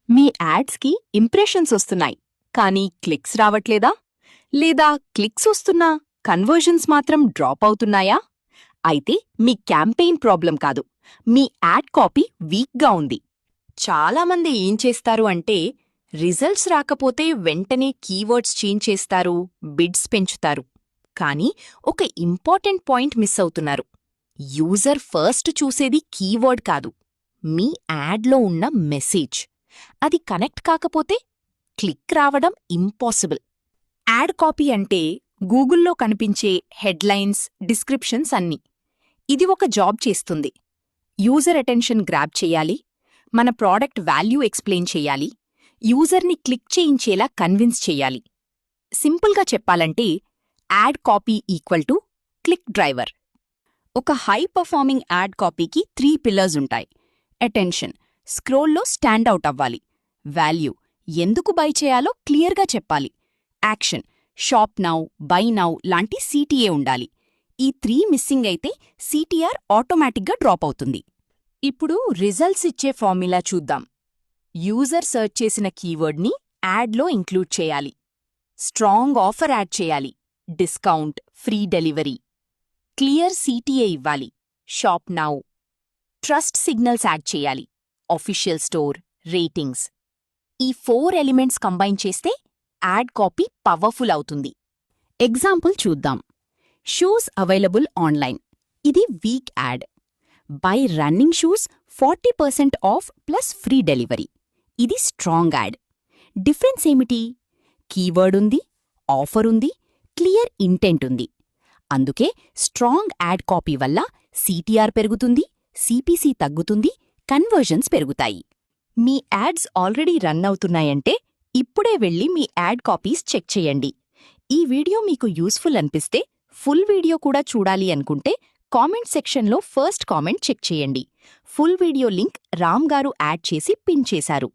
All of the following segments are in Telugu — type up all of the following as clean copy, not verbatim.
మీ యాడ్స్కి ఇంప్రెషన్స్ వస్తున్నాయి, కానీ క్లిక్స్ రావట్లేదా? లేదా క్లిక్స్ వస్తున్నా కన్వర్జన్స్ మాత్రం డ్రాప్ అవుతున్నాయా? అయితే మీ క్యాంపెయిన్ ప్రాబ్లం కాదు, మీ యాడ్ కాపీ వీక్గా ఉంది. చాలామంది ఏం చేస్తారు అంటే, రిజల్ట్స్ రాకపోతే వెంటనే కీవర్డ్స్ చేంజ్ చేస్తారు, బిడ్స్ పెంచుతారు. కానీ ఒక ఇంపార్టెంట్ పాయింట్ మిస్ అవుతున్నారు. యూజర్ ఫస్ట్ చూసేది కీవర్డ్ కాదు, మీ యాడ్లో ఉన్న మెసేజ్. అది కనెక్ట్ కాకపోతే క్లిక్ రావడం ఇంపాసిబుల్. యాడ్ కాపీ అంటే గూగుల్లో కనిపించే హెడ్లైన్స్, డిస్క్రిప్షన్స్ అన్నీ. ఇది ఒక జాబ్ చేస్తుంది. యూజర్ అటెన్షన్ గ్రాబ్ చెయ్యాలి, మన ప్రోడక్ట్ వాల్యూ ఎక్స్ప్లెయిన్ చెయ్యాలి, యూజర్ని క్లిక్ చేయించేలా కన్విన్స్ చెయ్యాలి. సింపుల్గా చెప్పాలంటే add copy equal to click driver. ఒక హై పర్ఫార్మింగ్ యాడ్ కాపీకి 3 పిల్లర్స్ ఉంటాయి. అటెన్షన్, స్క్రోల్లో స్టాండౌట్ అవ్వాలి. వాల్యూ, ఎందుకు బై చేయాలో క్లియర్గా చెప్పాలి. Action, shop now, by now లాంటి CTA ఉండాలి. ఈ 3 మిస్సింగ్ అయితే CTR ఆటోమేటిక్గా డ్రాప్ అవుతుంది. ఇప్పుడు రిజల్ట్స్ ఇచ్చే ఫార్ములా చూద్దాం. యూజర్ సర్చ్ చేసిన కీవర్డ్ని యాడ్లో ఇంక్లూడ్ చేయాలి. స్ట్రాంగ్ ఆఫర్ యాడ్ చేయాలి, discount, free delivery. Clear CTA ఇవ్వాలి, shop now. Trust signals add చేయాలి, ఆఫీషియల్ స్టోర్, రేటింగ్స్. ఈ 4 ఎలిమెంట్స్ కంబైన్ చేస్తే యాడ్ కాపీ పవర్ఫుల్ అవుతుంది. ఎగ్జాంపుల్ చూద్దాం. షూస్ అవైలబుల్ ఆన్లైన్, ఇది week add. By running shoes 40% of plus free delivery, ఇది స్ట్రాంగ్ యాడ్. డిఫరెన్స్ ఏమిటి? కీవర్డ్ ఉంది, ఆఫర్ ఉంది, క్లియర్ ఇంటెంట్ ఉంది. అందుకే స్ట్రాంగ్ యాడ్ కాపీ వల్ల CTR పెరుగుతుంది, CPC తగ్గుతుంది, కన్వర్జన్స్ పెరుగుతాయి. మీ యాడ్స్ ఆల్రెడీ రన్ అవుతున్నాయంటే ఇప్పుడే వెళ్ళి మీ యాడ్ కాపీస్ చెక్ చేయండి. ఈ వీడియో మీకు యూస్ఫుల్ అనిపిస్తే ఫుల్ వీడియో కూడా చూడాలి అనుకుంటే కామెంట్ సెక్షన్లో ఫస్ట్ కామెంట్ చెక్ చేయండి. ఫుల్ వీడియో లింక్ రామ్ గారు యాడ్ చేసి పిన్ చేశారు.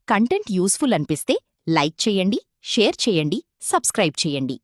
కంటెంట్ యూస్ఫుల్ అనిపిస్తే లైక్ చేయండి, షేర్ చేయండి, సబ్స్క్రైబ్ చేయండి.